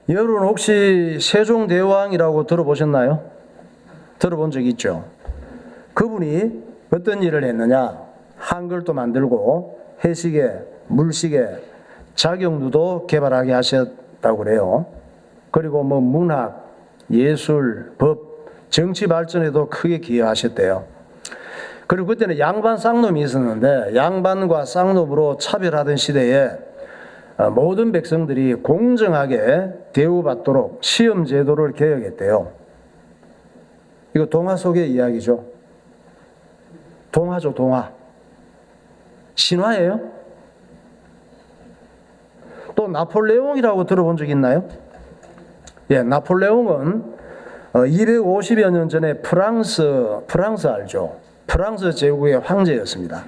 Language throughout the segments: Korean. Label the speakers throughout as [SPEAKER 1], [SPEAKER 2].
[SPEAKER 1] 여러분 혹시 세종대왕이라고 들어보셨나요? 들어본 적 있죠? 그분이 어떤 일을 했느냐? 한글도 만들고 해시계, 물시계, 작용루도 개발하게 하셨다고 그래요. 그리고 문학, 예술, 법, 정치 발전에도 크게 기여하셨대요. 그리고 그때는 양반 쌍놈이 있었는데 양반과 쌍놈으로 차별하던 시대에 모든 백성들이 공정하게 대우받도록 시험 제도를 개혁했대요. 이거 동화 속의 이야기죠. 동화죠, 동화. 신화예요? 또 나폴레옹이라고 들어본 적 있나요? 예, 나폴레옹은 250여 년 전에 프랑스 알죠? 프랑스 제국의 황제였습니다.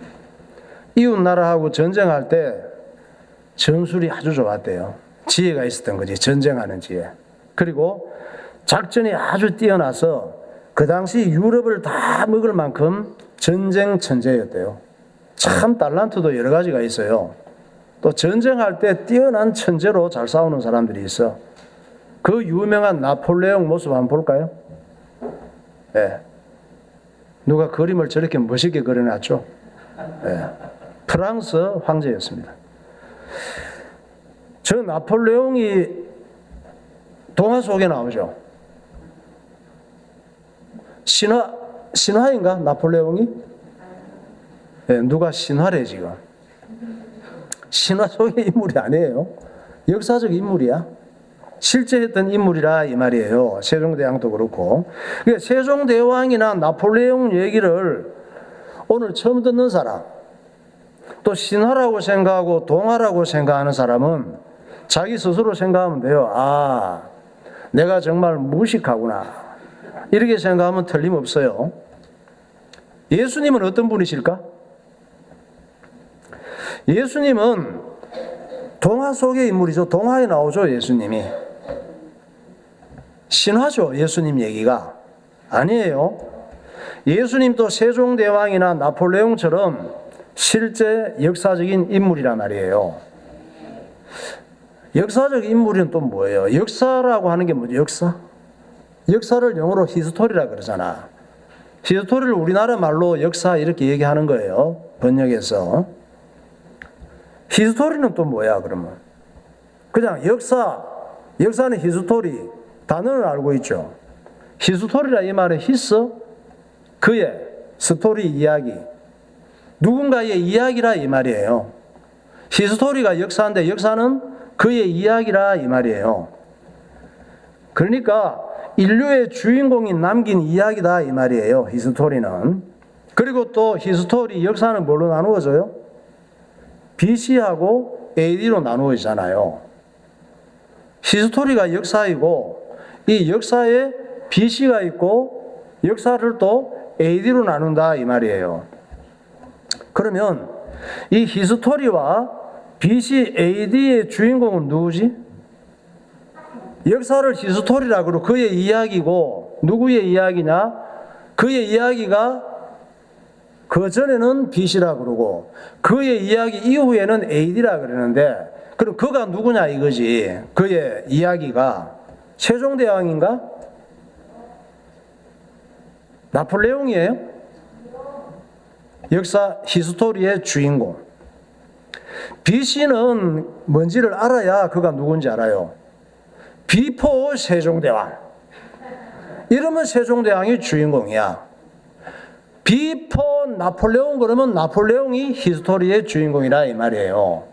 [SPEAKER 1] 이웃 나라하고 전쟁할 때 전술이 아주 좋았대요. 지혜가 있었던 거지, 전쟁하는 지혜. 그리고 작전이 아주 뛰어나서 그 당시 유럽을 다 먹을 만큼 전쟁 천재였대요. 참 달란트도 여러 가지가 있어요. 또 전쟁할 때 뛰어난 천재로 잘 싸우는 사람들이 있어. 그 유명한 나폴레옹 모습 한번 볼까요? 예. 누가 그림을 저렇게 멋있게 그려놨죠? 예. 프랑스 황제였습니다. 저 나폴레옹이 동화 속에 나오죠. 신화인가? 나폴레옹이? 예, 누가 신화래 지금. 신화 속의 인물이 아니에요. 역사적 인물이야. 실제 했던 인물이라 이 말이에요. 세종대왕도 그렇고. 그러니까 세종대왕이나 나폴레옹 얘기를 오늘 처음 듣는 사람, 또 신화라고 생각하고 동화라고 생각하는 사람은 자기 스스로 생각하면 돼요. 아, 내가 정말 무식하구나. 이렇게 생각하면 틀림없어요. 예수님은 어떤 분이실까? 예수님은 동화 속의 인물이죠. 동화에 나오죠, 예수님이. 신화죠, 예수님 얘기가. 아니에요. 예수님도 세종대왕이나 나폴레옹처럼 실제 역사적인 인물이란 말이에요. 역사적 인물은 또 뭐예요? 역사라고 하는 게 뭐죠? 역사를 영어로 히스토리라 그러잖아. 히스토리를 우리나라 말로 역사 이렇게 얘기하는 거예요. 번역해서. 히스토리는 또 뭐야 그러면? 그냥 역사는 히스토리, 단어는 알고 있죠. 히스토리라 이 말은 히스, 그의, 스토리 이야기, 누군가의 이야기라 이 말이에요. 히스토리가 역사인데 역사는 그의 이야기라 이 말이에요. 그러니까 인류의 주인공이 남긴 이야기다 이 말이에요, 히스토리는. 그리고 또 히스토리, 역사는 뭘로 나누어져요? BC하고 AD로 나누어지잖아요. 히스토리가 역사이고 이 역사에 BC가 있고 역사를 또 AD로 나눈다 이 말이에요. 그러면 이 히스토리와 BC, AD의 주인공은 누구지? 역사를 히스토리라 그러고 그의 이야기고 누구의 이야기냐? 그의 이야기가 그 전에는 BC라 그러고 그의 이야기 이후에는 AD라 그러는데 그럼 그가 누구냐 이거지. 그의 이야기가 세종대왕인가? 나폴레옹이에요? 역사 히스토리의 주인공. BC는 뭔지를 알아야 그가 누군지 알아요. 비포 세종대왕. 이러면 세종대왕이 주인공이야. 비포 나폴레옹 그러면 나폴레옹이 히스토리의 주인공이라 이 말이에요.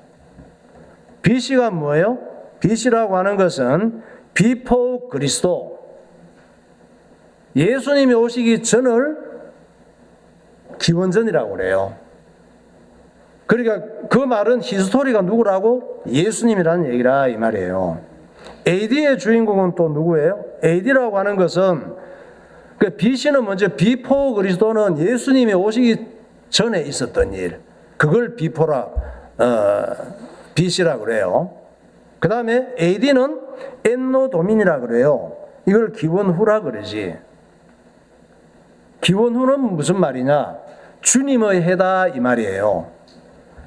[SPEAKER 1] BC가 뭐예요? BC라고 하는 것은 비포 그리스도. 예수님이 오시기 전을 기원전이라고 그래요. 그러니까 그 말은 히스토리가 누구라고? 예수님이라는 얘기라 이 말이에요. AD의 주인공은 또 누구예요? AD라고 하는 것은 그 BC는 먼저 비포 그리스도는 예수님이 오시기 전에 있었던 일. 그걸 BC라 그래요. 그 다음에 AD는 엔노 도민이라 그래요. 이걸 기원 후라 그러지. 기원 후는 무슨 말이냐? 주님의 해다 이 말이에요.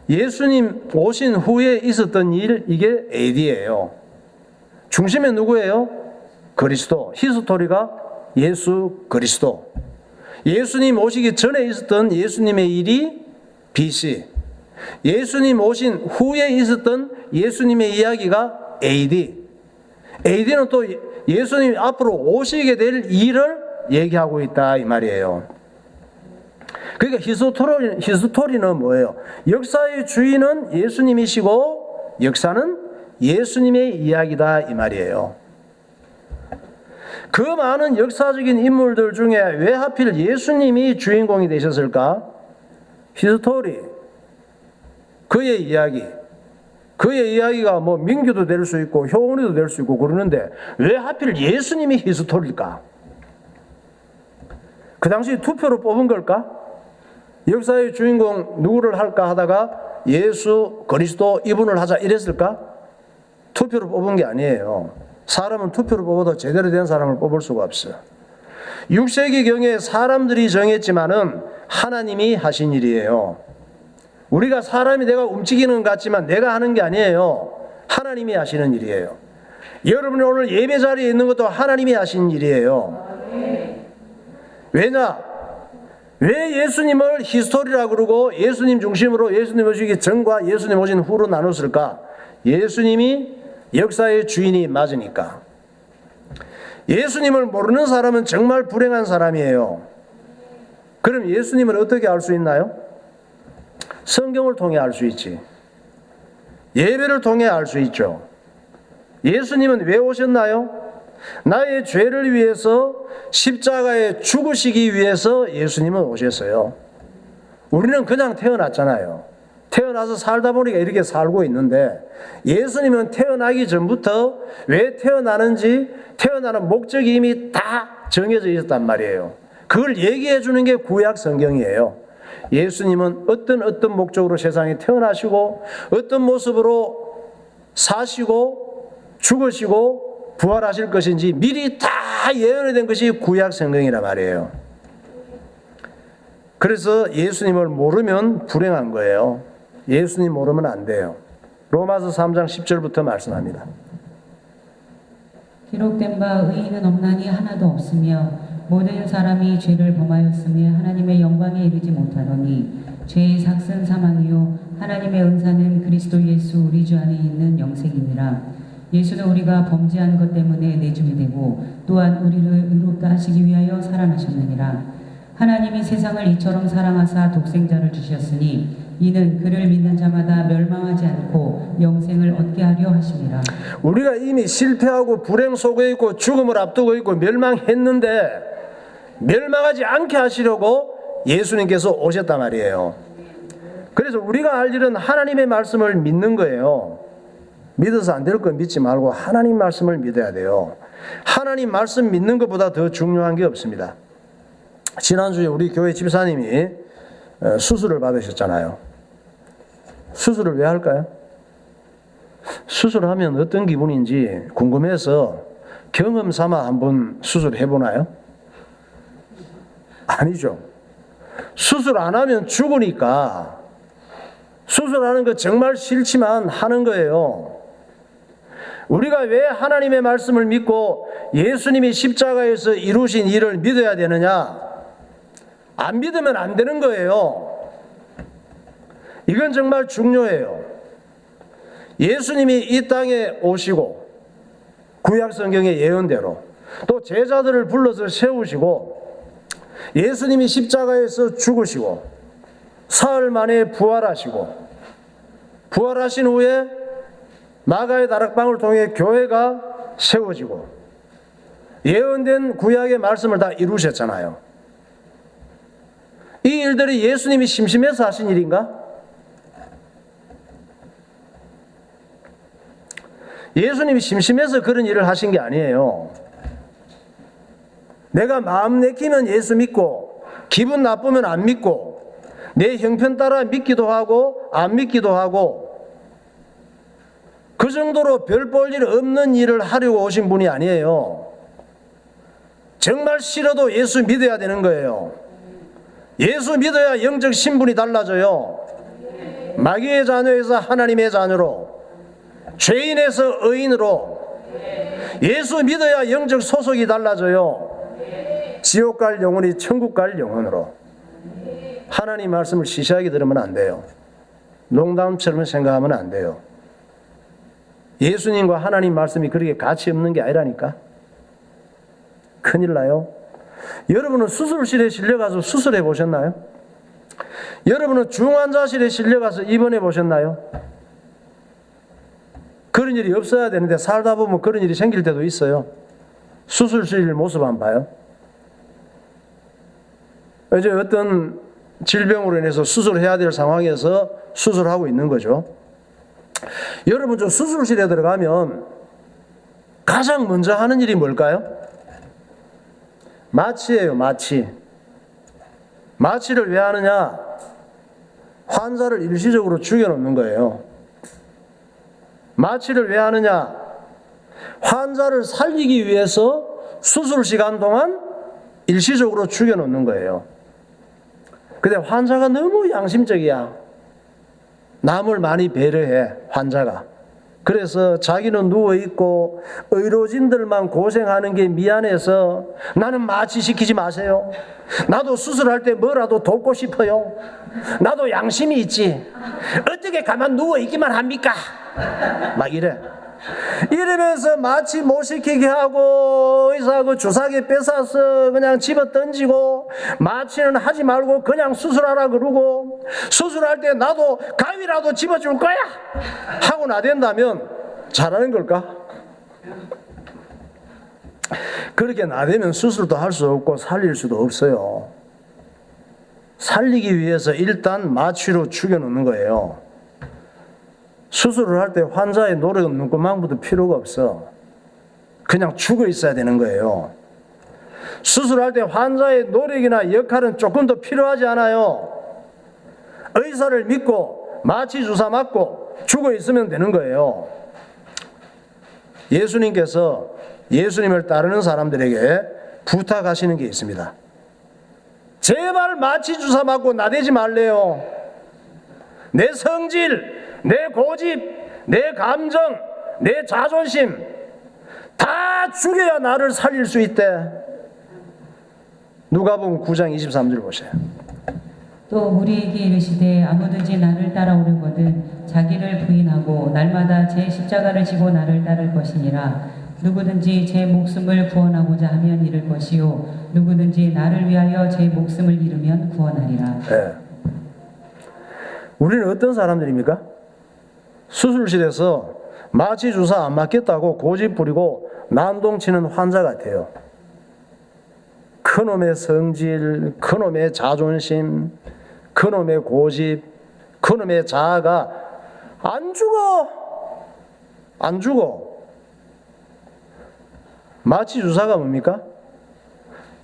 [SPEAKER 1] 예수님 오신 후에 있었던 일, 이게 AD예요. 중심에 누구예요? 그리스도. 히스토리가 예수 그리스도. 예수님 오시기 전에 있었던 예수님의 일이 BC. 예수님 오신 후에 있었던 예수님의 이야기가 AD. AD는 또 예수님이 앞으로 오시게 될 일을 얘기하고 있다 이 말이에요. 그러니까 히스토리는 뭐예요? 역사의 주인은 예수님이시고 역사는 예수님의 이야기다 이 말이에요. 그 많은 역사적인 인물들 중에 왜 하필 예수님이 주인공이 되셨을까? 히스토리. 그의 이야기. 그의 이야기가 뭐 민규도 될 수 있고 효은이도 될 수 있고 그러는데 왜 하필 예수님이 히스토리일까? 그 당시 투표로 뽑은 걸까? 역사의 주인공 누구를 할까 하다가 예수 그리스도 이분을 하자 이랬을까? 투표로 뽑은 게 아니에요. 사람은 투표로 뽑아도 제대로 된 사람을 뽑을 수가 없어요. 6세기경에 사람들이 정했지만은 하나님이 하신 일이에요. 우리가 사람이 내가 움직이는 것 같지만 내가 하는 게 아니에요. 하나님이 하시는 일이에요. 여러분이 오늘 예배 자리에 있는 것도 하나님이 하신 일이에요. 왜냐? 왜 예수님을 히스토리라고 그러고 예수님 중심으로 예수님 오시기 전과 예수님 오신 후로 나눴을까? 예수님이 역사의 주인이 맞으니까. 예수님을 모르는 사람은 정말 불행한 사람이에요. 그럼 예수님을 어떻게 알 수 있나요? 성경을 통해 알 수 있지. 예배를 통해 알 수 있죠. 예수님은 왜 오셨나요? 나의 죄를 위해서 십자가에 죽으시기 위해서 예수님은 오셨어요. 우리는 그냥 태어났잖아요. 태어나서 살다 보니까 이렇게 살고 있는데 예수님은 태어나기 전부터 왜 태어나는지 태어나는 목적이 이미 다 정해져 있었단 말이에요. 그걸 얘기해 주는 게 구약 성경이에요. 예수님은 어떤 목적으로 세상에 태어나시고 어떤 모습으로 사시고 죽으시고 부활하실 것인지 미리 다 예언이 된 것이 구약 성경이란 말이에요. 그래서 예수님을 모르면 불행한 거예요. 예수님 모르면 안 돼요. 로마서 3장 10절부터 말씀합니다.
[SPEAKER 2] 기록된 바 의인은 없나니 하나도 없으며 모든 사람이 죄를 범하였으며 하나님의 영광에 이르지 못하더니 죄의 삭은 사망이요 하나님의 은사는 그리스도 예수 우리 주 안에 있는 영생이니라. 예수는 우리가 범죄한 것 때문에 내줌이 되고 또한 우리를 의롭다 하시기 위하여 살아나셨느니라. 하나님이 세상을 이처럼 사랑하사 독생자를 주셨으니 이는 그를 믿는 자마다 멸망하지 않고 영생을 얻게 하려 하심이라.
[SPEAKER 1] 우리가 이미 실패하고 불행 속에 있고 죽음을 앞두고 있고 멸망했는데 멸망하지 않게 하시려고 예수님께서 오셨단 말이에요. 그래서 우리가 할 일은 하나님의 말씀을 믿는 거예요. 믿어서 안 될 거 믿지 말고 하나님 말씀을 믿어야 돼요. 하나님 말씀 믿는 것보다 더 중요한 게 없습니다. 지난주에 우리 교회 집사님이 수술을 받으셨잖아요. 수술을 왜 할까요? 수술하면 어떤 기분인지 궁금해서 경험 삼아 한번 수술해 보나요? 아니죠. 수술 안 하면 죽으니까 수술하는 거 정말 싫지만 하는 거예요. 우리가 왜 하나님의 말씀을 믿고 예수님이 십자가에서 이루신 일을 믿어야 되느냐? 안 믿으면 안 되는 거예요. 이건 정말 중요해요. 예수님이 이 땅에 오시고 구약 성경의 예언대로 또 제자들을 불러서 세우시고 예수님이 십자가에서 죽으시고 사흘 만에 부활하시고 부활하신 후에 마가의 다락방을 통해 교회가 세워지고 예언된 구약의 말씀을 다 이루셨잖아요. 이 일들이 예수님이 심심해서 하신 일인가? 예수님이 심심해서 그런 일을 하신 게 아니에요. 내가 마음 내키면 예수 믿고 기분 나쁘면 안 믿고 내 형편 따라 믿기도 하고 안 믿기도 하고 그 정도로 별 볼 일 없는 일을 하려고 오신 분이 아니에요. 정말 싫어도 예수 믿어야 되는 거예요. 예수 믿어야 영적 신분이 달라져요. 마귀의 자녀에서 하나님의 자녀로, 죄인에서 의인으로, 예수 믿어야 영적 소속이 달라져요. 지옥 갈 영혼이 천국 갈 영혼으로. 하나님 말씀을 시시하게 들으면 안 돼요. 농담처럼 생각하면 안 돼요. 예수님과 하나님 말씀이 그렇게 가치 없는 게 아니라니까. 큰일 나요. 여러분은 수술실에 실려가서 수술해 보셨나요? 여러분은 중환자실에 실려가서 입원해 보셨나요? 그런 일이 없어야 되는데 살다 보면 그런 일이 생길 때도 있어요. 수술실 모습 안 봐요? 이제 어떤 질병으로 인해서 수술해야 될 상황에서 수술하고 있는 거죠. 여러분, 저 수술실에 들어가면 가장 먼저 하는 일이 뭘까요? 마취예요, 마취. 마취를 왜 하느냐? 환자를 일시적으로 죽여놓는 거예요. 마취를 왜 하느냐? 환자를 살리기 위해서 수술 시간 동안 일시적으로 죽여놓는 거예요. 근데 환자가 너무 양심적이야. 남을 많이 배려해, 환자가. 그래서 자기는 누워있고 의료진들만 고생하는 게 미안해서 나는 마취시키지 마세요. 나도 수술할 때 뭐라도 돕고 싶어요. 나도 양심이 있지. 어떻게 가만 누워있기만 합니까? 막 이래. 이러면서 마취 못 시키게 하고 의사하고 주사기 뺏어서 그냥 집어 던지고 마취는 하지 말고 그냥 수술하라 그러고 수술할 때 나도 가위라도 집어줄 거야 하고 나댄다면 잘하는 걸까? 그렇게 나대면 수술도 할 수 없고 살릴 수도 없어요. 살리기 위해서 일단 마취로 죽여놓는 거예요. 수술을 할 때 환자의 노력 눈곱망부도 필요가 없어. 그냥 죽어 있어야 되는 거예요. 수술할 때 환자의 노력이나 역할은 조금 더 필요하지 않아요. 의사를 믿고 마취 주사 맞고 죽어 있으면 되는 거예요. 예수님께서 예수님을 따르는 사람들에게 부탁하시는 게 있습니다. 제발 마취 주사 맞고 나대지 말래요. 내 성질, 내 고집, 내 감정, 내 자존심 다 죽여야 나를 살릴 수 있대. 누가복음 9장 23절 보세요.
[SPEAKER 2] 또 우리에게 이르시되 아무든지 나를 따라오려거든 자기를 부인하고 날마다 제 십자가를 지고 나를 따를 것이니라. 누구든지 제 목숨을 구원하고자 하면 잃을 것이요 누구든지 나를 위하여 제 목숨을 잃으면 구원하리라.
[SPEAKER 1] 네. 우리는 어떤 사람들입니까? 수술실에서 마취 주사 안 맞겠다고 고집 부리고 난동치는 환자 같아요. 그놈의 성질, 그놈의 자존심, 그놈의 고집, 그놈의 자아가 안 죽어. 안 죽어. 마취 주사가 뭡니까?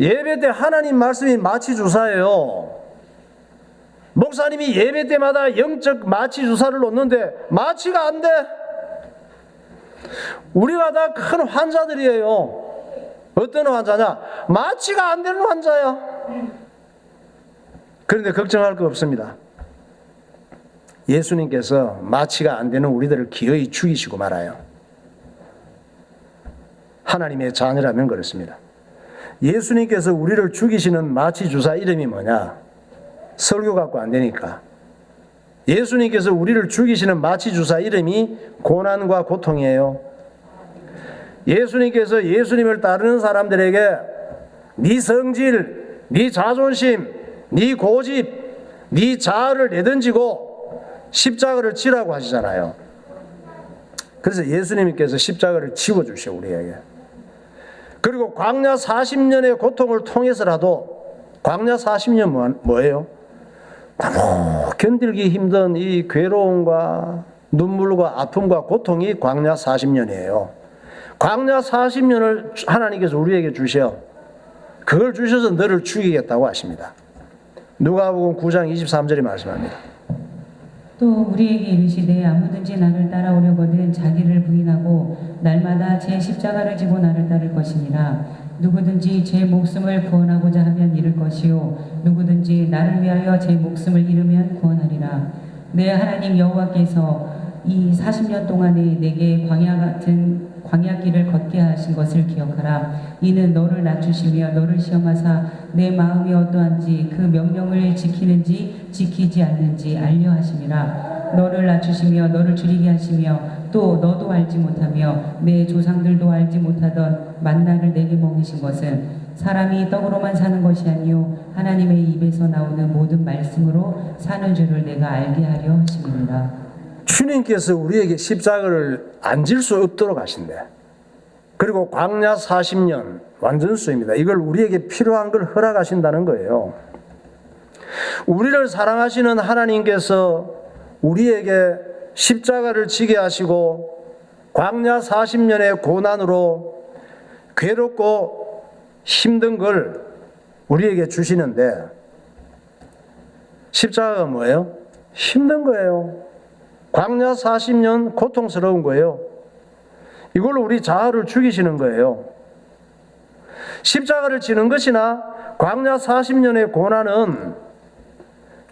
[SPEAKER 1] 예배 때 하나님 말씀이 마취 주사예요. 목사님이 예배 때마다 영적 마취 주사를 놓는데 마취가 안 돼. 우리가 다 큰 환자들이에요. 어떤 환자냐? 마취가 안 되는 환자야. 그런데 걱정할 거 없습니다. 예수님께서 마취가 안 되는 우리들을 기어이 죽이시고 말아요. 하나님의 자녀라면 그렇습니다. 예수님께서 우리를 죽이시는 마취 주사 이름이 뭐냐? 설교 갖고 안 되니까. 예수님께서 우리를 죽이시는 마취 주사 이름이 고난과 고통이에요. 예수님께서 예수님을 따르는 사람들에게 네 성질, 네 자존심, 네 고집, 네 자아를 내던지고 십자가를 지라고 하시잖아요. 그래서 예수님께서 십자가를 지워주셔 우리에게. 그리고 광야 40년의 고통을 통해서라도 광야 40년 뭐예요? 너무 견디기 힘든 이 괴로움과 눈물과 아픔과 고통이 광야 40년이에요. 광야 40년을 하나님께서 우리에게 주셔. 그걸 주셔서 너를 죽이겠다고 하십니다. 누가복음 9장 23절이 말씀합니다.
[SPEAKER 2] 또 우리에게 이르시되 아무든지 나를 따라오려거든 자기를 부인하고 날마다 제 십자가를 지고 나를 따를 것이니라. 누구든지 제 목숨을 구원하고자 하면 잃을 것이요 누구든지 나를 위하여 제 목숨을 잃으면 구원하리라. 내 하나님 여호와께서 이 40년 동안에 내게 광야 같은 광야길을 걷게 하신 것을 기억하라. 이는 너를 낮추시며 너를 시험하사 내 마음이 어떠한지 그 명령을 지키는지 지키지 않는지 알려 하심이라. 너를 낮추시며 너를 줄이게 하시며 또 너도 알지 못하며 내 조상들도 알지 못하던 만나를 내게 먹이신 것은 사람이 떡으로만 사는 것이 아니요 하나님의 입에서 나오는 모든 말씀으로 사는 줄을 내가 알게 하려 하심이니라.
[SPEAKER 1] 주님께서 우리에게 십자가를 안 질 수 없도록 하신대. 그리고 광야 40년 완전수입니다. 이걸 우리에게 필요한 걸 허락하신다는 거예요. 우리를 사랑하시는 하나님께서 우리에게 십자가를 지게 하시고 광야 40년의 고난으로 괴롭고 힘든 걸 우리에게 주시는데, 십자가가 뭐예요? 힘든 거예요. 광야 40년 고통스러운 거예요. 이걸로 우리 자아를 죽이시는 거예요. 십자가를 지는 것이나 광야 40년의 고난은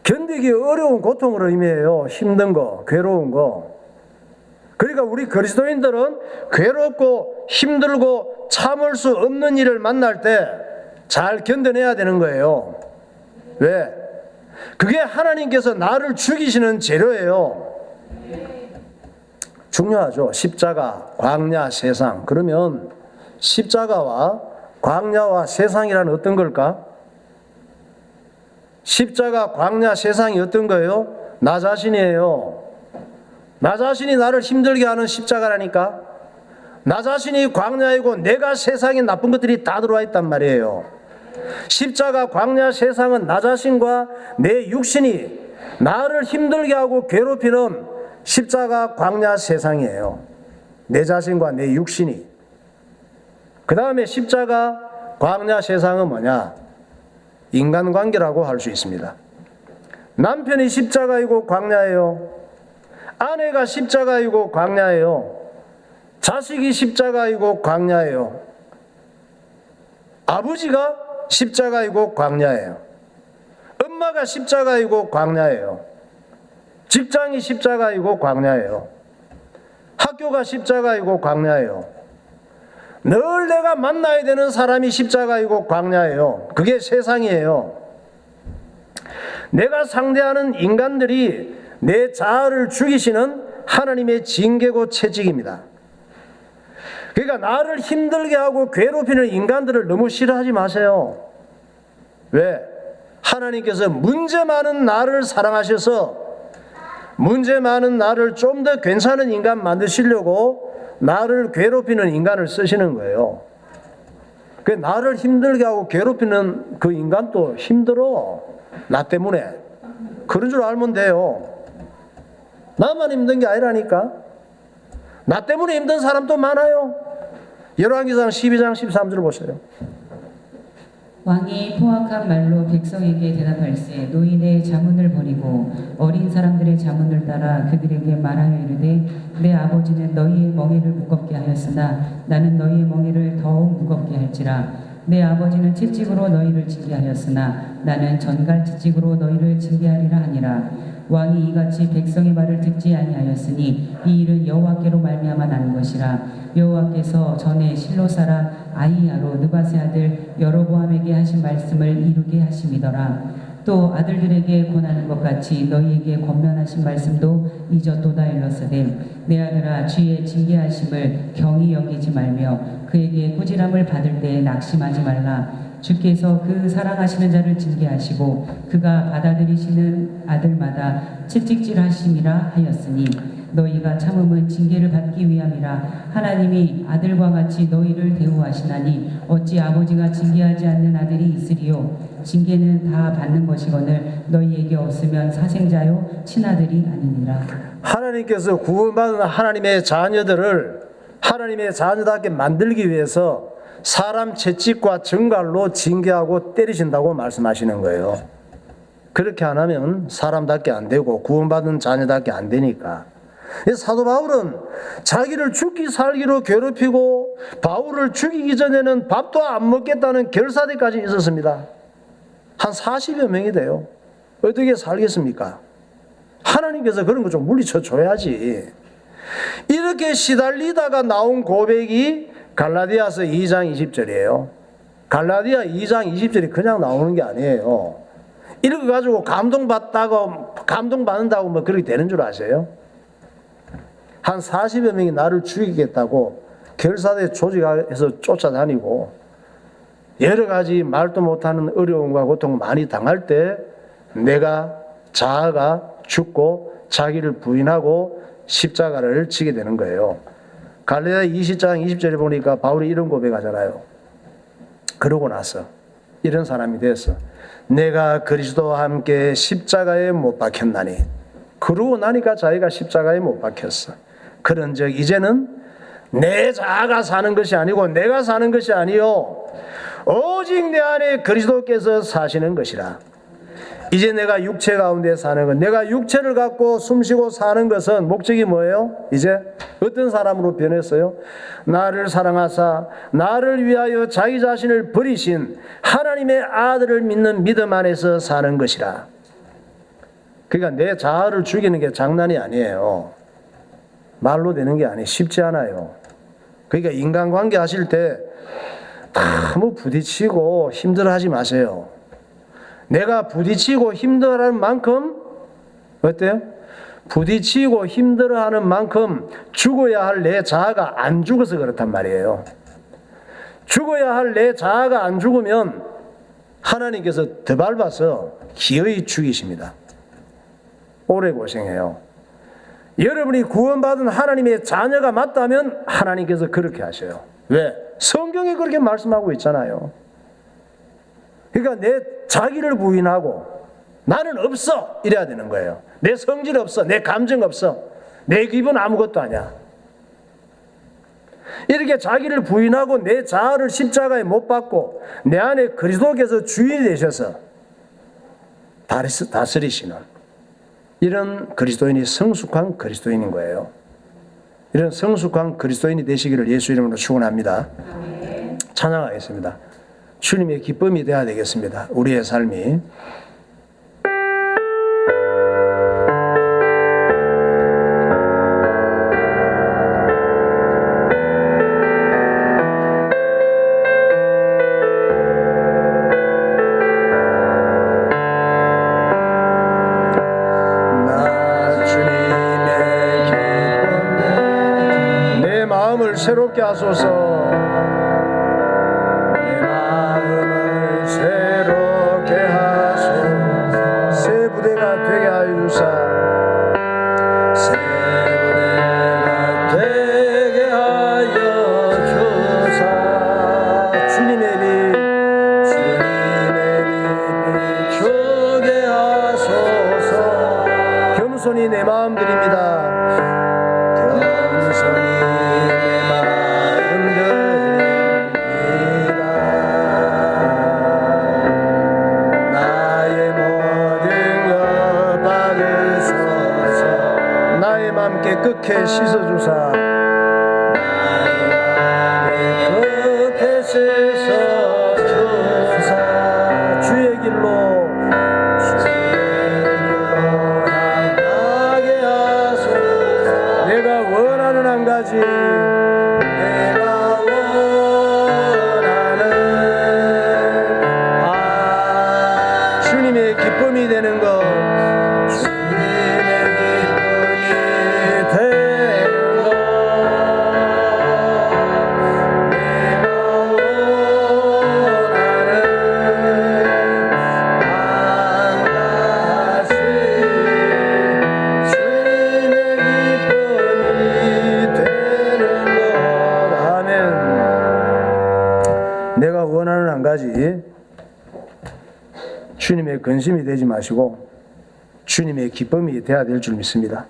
[SPEAKER 1] 견디기 어려운 고통으로 의미해요. 힘든 거, 괴로운 거. 그러니까 우리 그리스도인들은 괴롭고 힘들고 참을 수 없는 일을 만날 때 잘 견뎌내야 되는 거예요. 왜? 그게 하나님께서 나를 죽이시는 재료예요. 중요하죠. 십자가, 광야, 세상. 그러면 십자가와 광야와 세상이란 어떤 걸까? 십자가, 광야, 세상이 어떤 거예요? 나 자신이에요. 나 자신이 나를 힘들게 하는 십자가라니까. 나 자신이 광야이고 내가 세상에 나쁜 것들이 다 들어와 있단 말이에요. 십자가, 광야, 세상은 나 자신과 내 육신이 나를 힘들게 하고 괴롭히는 십자가, 광야, 세상이에요. 내 자신과 내 육신이. 그 다음에 십자가, 광야, 세상은 뭐냐? 인간관계라고 할 수 있습니다. 남편이 십자가이고 광야예요. 아내가 십자가이고 광야예요. 자식이 십자가이고 광야예요. 아버지가 십자가이고 광야예요. 엄마가 십자가이고 광야예요. 직장이 십자가이고 광야예요. 학교가 십자가이고 광야예요. 늘 내가 만나야 되는 사람이 십자가이고 광야예요. 그게 세상이에요. 내가 상대하는 인간들이 내 자아를 죽이시는 하나님의 징계고 채찍입니다. 그러니까 나를 힘들게 하고 괴롭히는 인간들을 너무 싫어하지 마세요. 왜? 하나님께서 문제 많은 나를 사랑하셔서 문제 많은 나를 좀 더 괜찮은 인간 만드시려고 나를 괴롭히는 인간을 쓰시는 거예요. 그 나를 힘들게 하고 괴롭히는 그 인간도 힘들어. 나 때문에. 그런 줄 알면 돼요. 나만 힘든 게 아니라니까. 나 때문에 힘든 사람도 많아요. 열왕기상 12장 13절 보세요.
[SPEAKER 2] 왕이 포악한 말로 백성에게 대답할세 노인의 자문을 버리고 어린 사람들의 자문을 따라 그들에게 말하여 이르되 내 아버지는 너희의 멍에를 무겁게 하였으나 나는 너희의 멍에를 더욱 무겁게 할지라. 내 아버지는 채찍으로 너희를 징계하였으나 나는 전갈 채찍으로 너희를 징계하리라 하니라. 왕이 이같이 백성의 말을 듣지 아니하였으니 이 일은 여호와께로 말미암아 나는 것이라. 여호와께서 전에 실로 사람 아이야로 느밧의 아들 여로보암에게 하신 말씀을 이루게 하심이더라. 또 아들들에게 권하는 것 같이 너희에게 권면하신 말씀도 잊었도다 일렀으되 내 아들아 주의 징계하심을 경히 여기지 말며 그에게 꾸지람을 받을 때 낙심하지 말라. 주께서 그 사랑하시는 자를 징계하시고 그가 받아들이시는 아들마다 채찍질하심이라 하였으니 너희가 참음은 징계를 받기 위함이라. 하나님이 아들과 같이 너희를 대우하시나니 어찌 아버지가 징계하지 않는 아들이 있으리요. 징계는 다 받는 것이거늘 너희에게 없으면 사생자요 친아들이 아니니라.
[SPEAKER 1] 하나님께서 구원받은 하나님의 자녀들을 하나님의 자녀답게 만들기 위해서 사람 채찍과 정갈로 징계하고 때리신다고 말씀하시는 거예요. 그렇게 안 하면 사람답게 안 되고 구원받은 자녀답게 안 되니까. 사도 바울은 자기를 죽기 살기로 괴롭히고 바울을 죽이기 전에는 밥도 안 먹겠다는 결사대까지 있었습니다. 한 40여 명이 돼요. 어떻게 살겠습니까? 하나님께서 그런 거 좀 물리쳐 줘야지. 이렇게 시달리다가 나온 고백이 갈라디아서 2장 20절이에요. 갈라디아 2장 20절이 그냥 나오는 게 아니에요. 이렇게 가지고 감동받는다고 뭐 그렇게 되는 줄 아세요? 한 40여 명이 나를 죽이겠다고 결사대 조직해서 쫓아다니고 여러 가지 말도 못하는 어려움과 고통을 많이 당할 때 내가 자아가 죽고 자기를 부인하고 십자가를 지게 되는 거예요. 갈라디아 20장 20절에 보니까 바울이 이런 고백하잖아요. 그러고 나서 이런 사람이 됐어. 내가 그리스도와 함께 십자가에 못 박혔나니. 그러고 나니까 자기가 십자가에 못 박혔어. 그런즉 이제는 내 자아가 사는 것이 아니고 내가 사는 것이 아니요 오직 내 안에 그리스도께서 사시는 것이라. 이제 내가 육체 가운데 사는 것, 내가 육체를 갖고 숨쉬고 사는 것은 목적이 뭐예요? 이제 어떤 사람으로 변했어요? 나를 사랑하사 나를 위하여 자기 자신을 버리신 하나님의 아들을 믿는 믿음 안에서 사는 것이라. 그러니까 내 자아를 죽이는 게 장난이 아니에요. 말로 되는 게 아니에요. 쉽지 않아요. 그러니까 인간관계 하실 때 너무 부딪히고 힘들어하지 마세요. 내가 부딪히고 힘들어하는 만큼 어때요? 부딪히고 힘들어하는 만큼 죽어야 할 내 자아가 안 죽어서 그렇단 말이에요. 죽어야 할 내 자아가 안 죽으면 하나님께서 더 밟아서 기어이 죽이십니다. 오래 고생해요. 여러분이 구원받은 하나님의 자녀가 맞다면 하나님께서 그렇게 하셔요. 왜? 성경에 그렇게 말씀하고 있잖아요. 그러니까 내 자기를 부인하고 나는 없어 이래야 되는 거예요. 내 성질 없어, 내 감정 없어, 내 기분 아무것도 아니야. 이렇게 자기를 부인하고 내 자아를 십자가에 못 박고 내 안에 그리스도께서 주인이 되셔서 다스리시는 이런 그리스도인이 성숙한 그리스도인인 거예요. 이런 성숙한 그리스도인이 되시기를 예수 이름으로 축원합니다. 찬양하겠습니다. 주님의 기쁨이 되어야 되겠습니다. 우리의 삶이. 새롭게 하소서. 내 마음을 새롭게 하소서. 새 부대가 되게 하여 주사. 새 부대가 되게 하여 주사. 주님의 빛 비추게 하소서. 겸손히 내 마음 드립니다. 겸손히 깨끗게 씻어주사. 깨끗게 씻어주사. 주의 길로 향하게 하소서. 내가 원하는 한 가지, 내가 원하는 주님의 기쁨이 되는 것. 내가 원하는 한 가지, 주님의 근심이 되지 마시고 주님의 기쁨이 되어야 될 줄 믿습니다.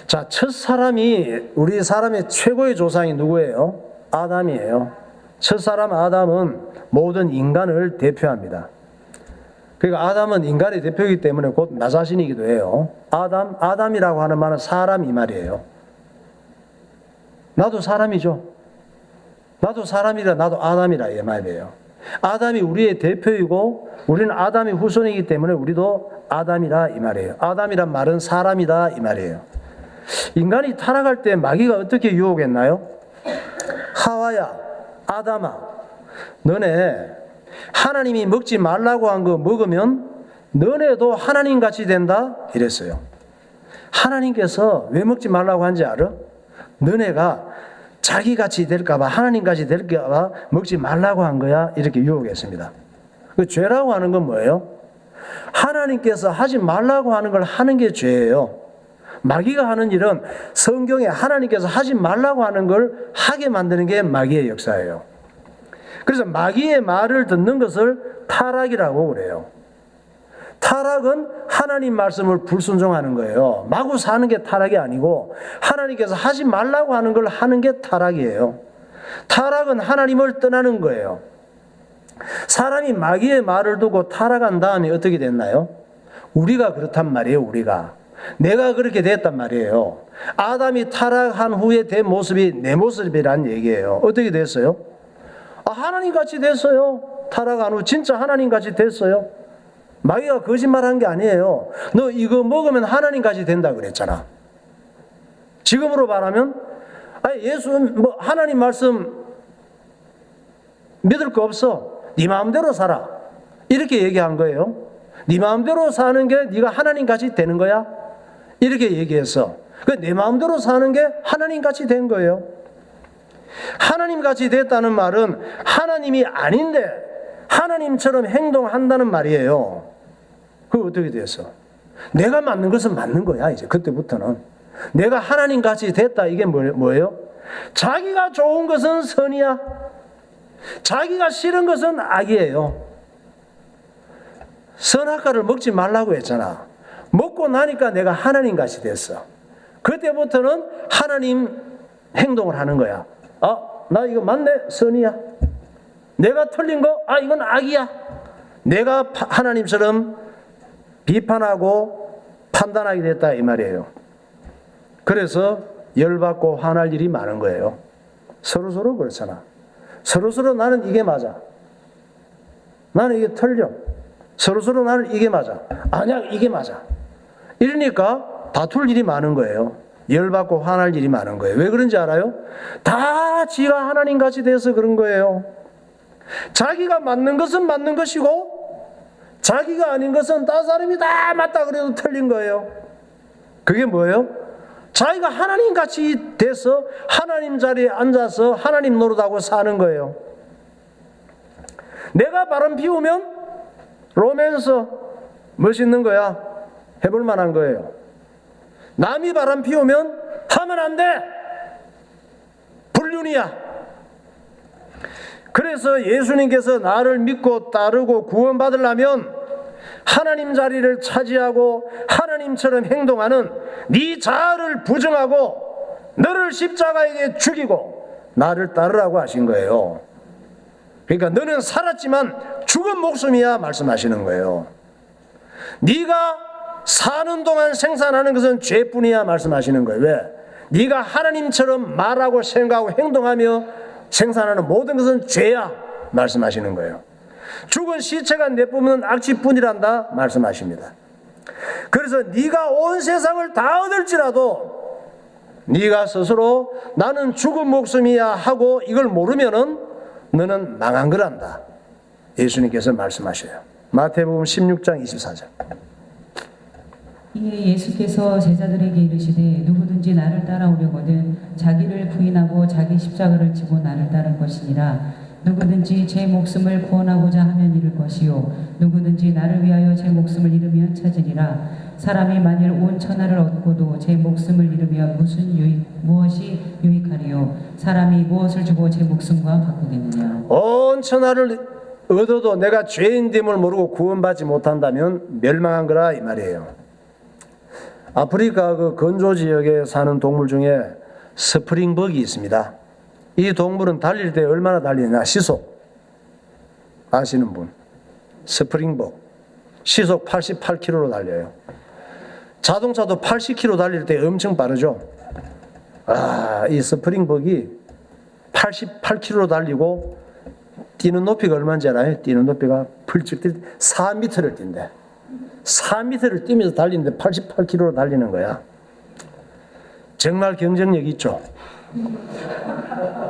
[SPEAKER 1] 자, 첫 사람이, 우리 사람의 최고의 조상이 누구예요? 아담이에요. 첫 사람 아담은 모든 인간을 대표합니다. 그러니까 아담은 인간의 대표이기 때문에 곧 나 자신이기도 해요. 아담이라고 하는 말은 사람 이 말이에요. 나도 사람이죠. 나도 사람이라, 나도 아담이라 이 말이에요. 아담이 우리의 대표이고 우리는 아담의 후손이기 때문에 우리도 아담이라 이 말이에요. 아담이란 말은 사람이다 이 말이에요. 인간이 타락할 때 마귀가 어떻게 유혹했나요? 하와야, 아담아, 너네 하나님이 먹지 말라고 한 거 먹으면 너네도 하나님같이 된다 이랬어요. 하나님께서 왜 먹지 말라고 한지 알아? 너네가 자기같이 될까봐, 하나님같이 될까봐 먹지 말라고 한 거야, 이렇게 유혹했습니다. 그 죄라고 하는 건 뭐예요? 하나님께서 하지 말라고 하는 걸 하는 게 죄예요. 마귀가 하는 일은 성경에 하나님께서 하지 말라고 하는 걸 하게 만드는 게 마귀의 역사예요. 그래서 마귀의 말을 듣는 것을 타락이라고 그래요. 타락은 하나님 말씀을 불순종하는 거예요. 마구 사는 게 타락이 아니고 하나님께서 하지 말라고 하는 걸 하는 게 타락이에요. 타락은 하나님을 떠나는 거예요. 사람이 마귀의 말을 두고 타락한 다음에 어떻게 됐나요? 우리가 그렇단 말이에요. 우리가. 내가 그렇게 됐단 말이에요. 아담이 타락한 후에 된 모습이 내 모습이란 얘기예요. 어떻게 됐어요? 하나님같이 됐어요. 타락한 후 진짜 하나님같이 됐어요. 마귀가 거짓말한 게 아니에요. 너 이거 먹으면 하나님같이 된다 그랬잖아. 지금으로 말하면 예수 하나님 말씀 믿을 거 없어. 네 마음대로 살아. 이렇게 얘기한 거예요. 네 마음대로 사는 게 네가 하나님같이 되는 거야. 이렇게 얘기했어. 내 마음대로 사는 게 하나님같이 된 거예요. 하나님같이 됐다는 말은 하나님이 아닌데 하나님처럼 행동한다는 말이에요. 그게 어떻게 됐어? 내가 맞는 것은 맞는 거야. 이제 그때부터는 내가 하나님같이 됐다. 이게 뭐예요? 자기가 좋은 것은 선이야. 자기가 싫은 것은 악이에요. 선악과를 먹지 말라고 했잖아. 먹고 나니까 내가 하나님같이 됐어. 그때부터는 하나님 행동을 하는 거야. 나 이거 맞네, 선이야. 내가 틀린 거, 이건 악이야. 내가 하나님처럼 비판하고 판단하게 됐다 이 말이에요. 그래서 열받고 화날 일이 많은 거예요. 서로서로 그렇잖아. 서로서로 나는 이게 맞아. 나는 이게 틀려. 서로서로 나는 이게 맞아. 아니야, 이게 맞아. 이러니까 다툴 일이 많은 거예요. 열받고 화날 일이 많은 거예요. 왜 그런지 알아요? 다 지가 하나님같이 돼서 그런 거예요. 자기가 맞는 것은 맞는 것이고 자기가 아닌 것은 다른 사람이 다 맞다 그래도 틀린 거예요. 그게 뭐예요? 자기가 하나님같이 돼서 하나님 자리에 앉아서 하나님 노릇하고 사는 거예요. 내가 바람 피우면 로맨서 멋있는 거야. 해볼 만한 거예요. 남이 바람 피우면 하면 안 돼. 불륜이야. 그래서 예수님께서 나를 믿고 따르고 구원받으려면 하나님 자리를 차지하고 하나님처럼 행동하는 네 자아를 부정하고 너를 십자가에 죽이고 나를 따르라고 하신 거예요. 그러니까 너는 살았지만 죽은 목숨이야 말씀하시는 거예요. 네가 사는 동안 생산하는 것은 죄뿐이야 말씀하시는 거예요. 왜? 네가 하나님처럼 말하고 생각하고 행동하며 생산하는 모든 것은 죄야 말씀하시는 거예요. 죽은 시체가 내뿜는 악취뿐이란다 말씀하십니다. 그래서 네가 온 세상을 다 얻을지라도 네가 스스로 나는 죽은 목숨이야 하고 이걸 모르면은 너는 망한 거란다. 예수님께서 말씀하셔요. 마태복음 16장 24절.
[SPEAKER 2] 이에 예수께서 제자들에게 이르시되 누구든지 나를 따라오려거든 자기를 부인하고 자기 십자가를 지고 나를 따를 것이니라. 누구든지 제 목숨을 구원하고자 하면 잃을 것이요 누구든지 나를 위하여 제 목숨을 잃으면 찾으리라. 사람이 만일 온 천하를 얻고도 제 목숨을 잃으면 무엇이 유익하리요? 사람이 무엇을 주고 제 목숨과 바꾸겠느냐?
[SPEAKER 1] 온 천하를 얻어도 내가 죄인됨을 모르고 구원받지 못한다면 멸망한 거라 이 말이에요. 아프리카 그 건조 지역에 사는 동물 중에 스프링벅이 있습니다. 이 동물은 달릴 때 얼마나 달리냐? 시속 아시는 분? 스프링벅 시속 88km로 달려요. 자동차도 80km 달릴 때 엄청 빠르죠. 이 스프링벅이 88km로 달리고 뛰는 높이가 얼마인지 알아요? 뛰는 높이가 펄쩍 뛸 때 4m를 뛴대. 4m를 뛰면서 달리는데 88km로 달리는 거야. 정말 경쟁력 있죠.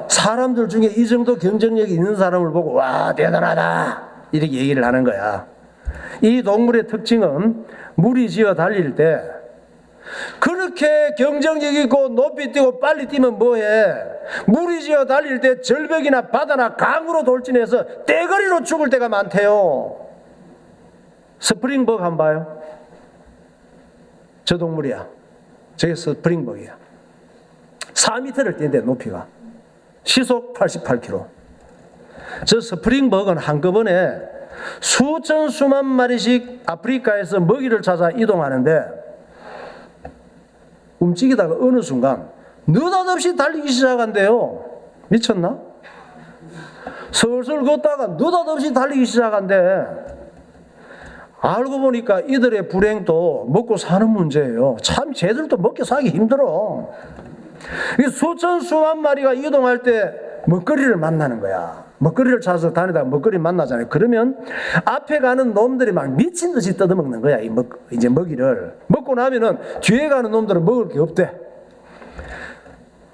[SPEAKER 1] 사람들 중에 이 정도 경쟁력이 있는 사람을 보고 와 대단하다 이렇게 얘기를 하는 거야. 이 동물의 특징은 물이 지어 달릴 때 그렇게 경쟁력 있고 높이 뛰고 빨리 뛰면 뭐해? 물이 지어 달릴 때 절벽이나 바다나 강으로 돌진해서 떼거리로 죽을 때가 많대요. 스프링벅 한번 봐요. 저 동물이야. 저게 스프링벅이야. 4m를 뛰는데 높이가 시속 88km. 저 스프링벅은 한꺼번에 수천 수만 마리씩 아프리카에서 먹이를 찾아 이동하는데 움직이다가 어느 순간 느닷없이 달리기 시작한대요. 미쳤나? 슬슬 걷다가 느닷없이 달리기 시작한대. 알고 보니까 이들의 불행도 먹고 사는 문제예요. 참 쟤들도 먹고 사기 힘들어. 이 수천 수만 마리가 이동할 때 먹거리를 만나는 거야. 먹거리를 찾아서 다니다가 먹거리 만나잖아요. 그러면 앞에 가는 놈들이 막 미친 듯이 뜯어먹는 거야. 이제 먹이를 먹고 나면은 뒤에 가는 놈들은 먹을 게 없대.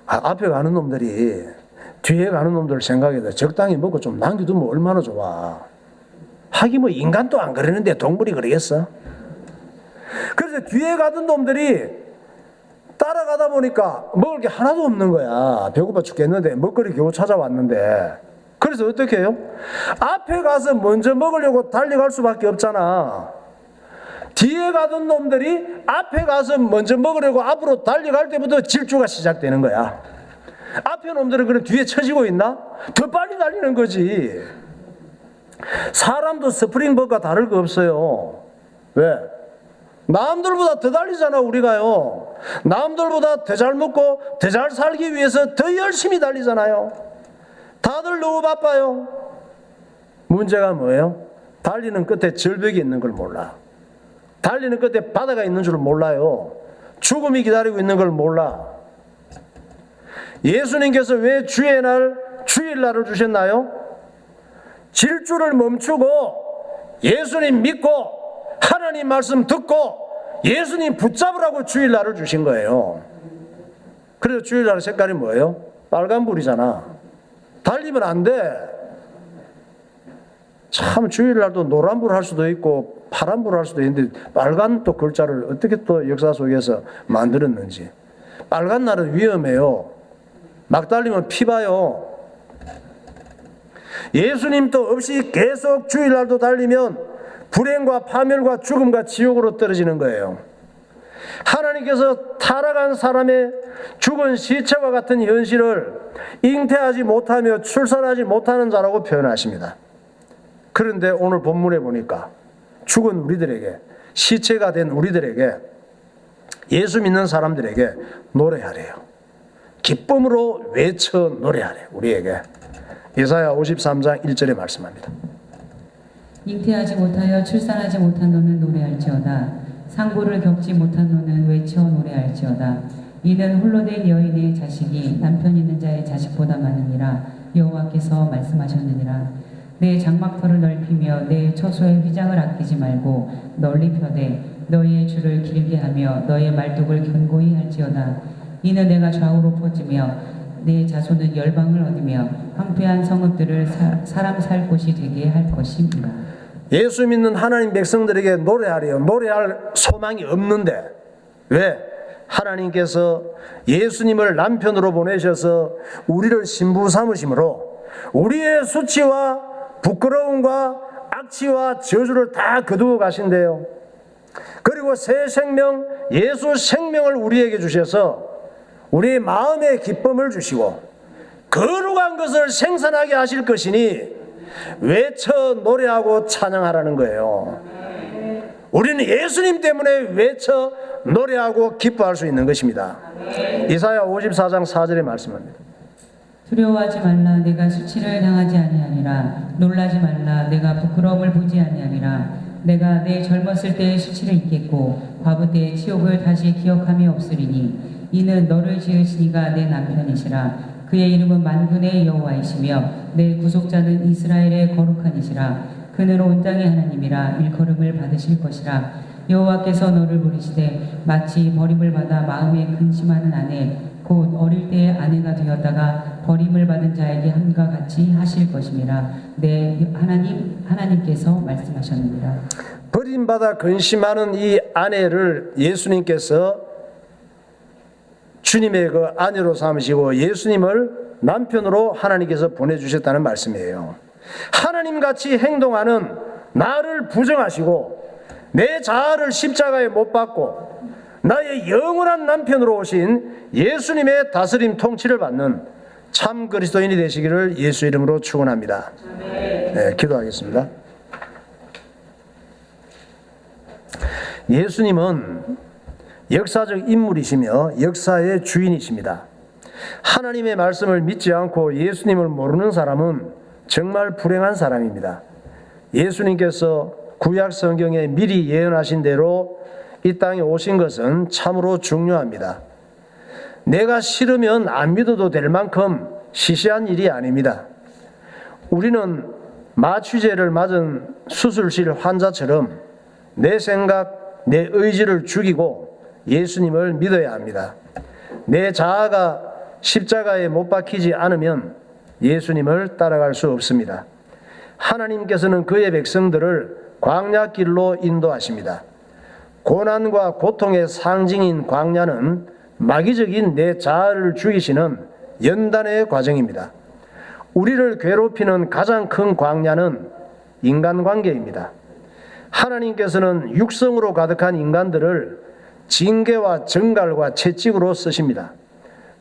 [SPEAKER 1] 앞에 가는 놈들이 뒤에 가는 놈들 생각해도 적당히 먹고 좀 남겨두면 얼마나 좋아. 하긴 뭐 인간도 안 그러는데 동물이 그러겠어? 그래서 뒤에 가던 놈들이 따라가다 보니까 먹을 게 하나도 없는 거야. 배고파 죽겠는데 먹거리 겨우 찾아왔는데. 그래서 어떻게 해요? 앞에 가서 먼저 먹으려고 달려갈 수밖에 없잖아. 뒤에 가던 놈들이 앞에 가서 먼저 먹으려고 앞으로 달려갈 때부터 질주가 시작되는 거야. 앞에 놈들은 그럼 뒤에 처지고 있나? 더 빨리 달리는 거지. 사람도 스프링벅과 다를 거 없어요. 왜? 남들보다 더 달리잖아. 우리가요. 남들보다 더 잘 먹고 더 잘 살기 위해서 더 열심히 달리잖아요. 다들 너무 바빠요. 문제가 뭐예요? 달리는 끝에 절벽이 있는 걸 몰라. 달리는 끝에 바다가 있는 줄 몰라요. 죽음이 기다리고 있는 걸 몰라. 예수님께서 왜 주의 날, 주일날을 주셨나요? 질주를 멈추고 예수님 믿고 하나님 말씀 듣고 예수님 붙잡으라고 주일날을 주신 거예요. 그래서 주일날 색깔이 뭐예요? 빨간불이잖아. 달리면 안 돼. 참 주일날도 노란불 할 수도 있고 파란불 할 수도 있는데 빨간 또 글자를 어떻게 또 역사 속에서 만들었는지. 빨간 날은 위험해요. 막 달리면 피 봐요. 예수님도 없이 계속 주일날도 달리면 불행과 파멸과 죽음과 지옥으로 떨어지는 거예요. 하나님께서 타락한 사람의 죽은 시체와 같은 현실을 잉태하지 못하며 출산하지 못하는 자라고 표현하십니다. 그런데 오늘 본문에 보니까 죽은 우리들에게, 시체가 된 우리들에게, 예수 믿는 사람들에게 노래하래요. 기쁨으로 외쳐 노래하래요. 우리에게. 예사야 53장 1절에 말씀합니다.
[SPEAKER 2] 잉태하지 못하여 출산하지 못한 너는 노래할지어다. 상고를 겪지 못한 너는 외쳐 노래할지어다. 이는 홀로 된 여인의 자식이 남편 있는 자의 자식보다 많으니라. 여호와께서 말씀하셨느니라. 내 장막터를 넓히며 내 처소의 휘장을 아끼지 말고 널리 펴되 너의 줄을 길게 하며 너의 말뚝을 견고히 할지어다. 이는 내가 좌우로 퍼지며 내 자손은 열방을 얻으며 황폐한 성읍들을 사람 살 곳이 되게 할 것입니다.
[SPEAKER 1] 예수 믿는 하나님 백성들에게 노래하래요. 노래할 소망이 없는데 왜? 하나님께서 예수님을 남편으로 보내셔서 우리를 신부 삼으심으로 우리의 수치와 부끄러움과 악취와 저주를 다 거두어 가신대요. 그리고 새 생명, 예수 생명을 우리에게 주셔서 우리의 마음에 기쁨을 주시고 거룩한 것을 생산하게 하실 것이니 외쳐 노래하고 찬양하라는 거예요. 우리는 예수님 때문에 외쳐 노래하고 기뻐할 수 있는 것입니다. 이사야 54장 4절에 말씀합니다.
[SPEAKER 2] 두려워하지 말라. 내가 수치를 당하지 아니하니라. 놀라지 말라. 내가 부끄러움을 보지 아니하니라. 내가 내 젊었을 때의 수치를 잊겠고 과부 때의 치욕을 다시 기억함이 없으리니 이는 너를 지으신 이가 내 남편이시라. 그의 이름은 만군의 여호와이시며 내 구속자는 이스라엘의 거룩한 이시라. 그는 온 땅의 하나님이라. 일컬음을 받으실 것이라. 여호와께서 너를 부르시되 마치 버림을 받아 마음에 근심하는 아내 곧 어릴 때의 아내가 되었다가 버림을 받은 자에게 함과 같이 하실 것임이라. 네, 하나님께서 말씀하셨느니라.
[SPEAKER 1] 버림받아 근심하는 이 아내를 예수님께서 주님의 그 아내로 삼으시고 예수님을 남편으로 하나님께서 보내주셨다는 말씀이에요. 하나님같이 행동하는 나를 부정하시고 내 자아를 십자가에 못 박고 나의 영원한 남편으로 오신 예수님의 다스림 통치를 받는 참 그리스도인이 되시기를 예수 이름으로 축원합니다. 네, 기도하겠습니다. 예수님은 역사적 인물이시며 역사의 주인이십니다. 하나님의 말씀을 믿지 않고 예수님을 모르는 사람은 정말 불행한 사람입니다. 예수님께서 구약 성경에 미리 예언하신 대로 이 땅에 오신 것은 참으로 중요합니다. 내가 싫으면 안 믿어도 될 만큼 시시한 일이 아닙니다. 우리는 마취제를 맞은 수술실 환자처럼 내 생각, 내 의지를 죽이고 예수님을 믿어야 합니다. 내 자아가 십자가에 못 박히지 않으면 예수님을 따라갈 수 없습니다. 하나님께서는 그의 백성들을 광야길로 인도하십니다. 고난과 고통의 상징인 광야는 마귀적인 내 자아를 죽이시는 연단의 과정입니다. 우리를 괴롭히는 가장 큰 광야는 인간관계입니다. 하나님께서는 육성으로 가득한 인간들을 징계와 정갈과 채찍으로 쓰십니다.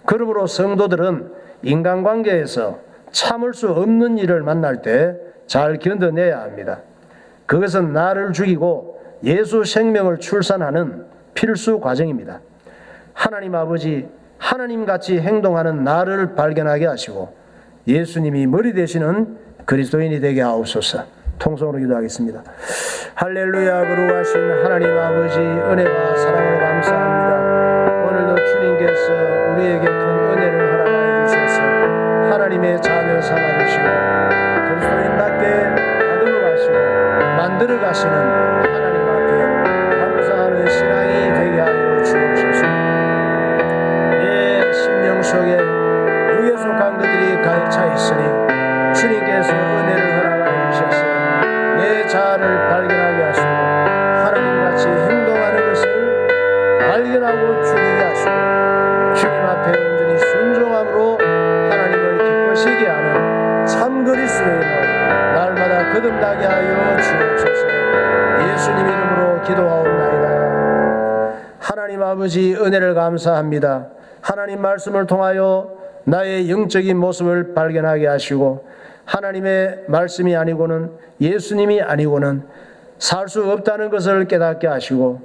[SPEAKER 1] 그러므로 성도들은 인간관계에서 참을 수 없는 일을 만날 때 잘 견뎌내야 합니다. 그것은 나를 죽이고 예수 생명을 출산하는 필수 과정입니다. 하나님 아버지, 하나님같이 행동하는 나를 발견하게 하시고 예수님이 머리 되시는 그리스도인이 되게 하옵소서. 통성으로 기도하겠습니다. 할렐루야. 거룩하신 하나님 아버지, 은혜와 사랑으로 감사합니다. 오늘도 주님께서 우리에게 큰 은혜를 허락하여 주셔서 하나님의 자녀 삼아주시고 그리스도인답게 다듬어 가시고 만들어 가시는 하나님 앞에 감사하는 신앙이 되게 하여 주옵소서. 내 심령 속에 육에 속한 것들이 가득 차 있으니 주님께서 은혜를 허락하여 주셔서 내 자아를 발견하게 하시고 하나님같이 행동하는 것을 발견하고 죽이게 하시고 주님 앞에 온전히 순종함으로 하나님을 기쁘시게 하는 참 그리스도인으로 날마다 거듭나게 하여 주옵소서. 예수님 이름으로 기도하옵나이다. 하나님 아버지, 은혜를 감사합니다. 하나님 말씀을 통하여 나의 영적인 모습을 발견하게 하시고 하나님의 말씀이 아니고는 예수님이 아니고는 살 수 없다는 것을 깨닫게 하시고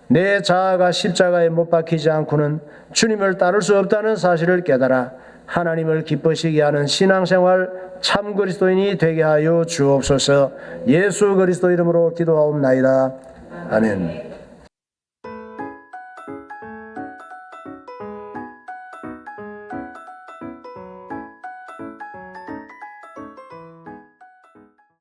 [SPEAKER 1] 내 자아가 십자가에 못 박히지 않고는 주님을 따를 수 없다는 사실을 깨달아 하나님을 기쁘시게 하는 신앙생활 참 그리스도인이 되게 하여 주옵소서. 예수 그리스도 이름으로 기도하옵나이다. 아멘.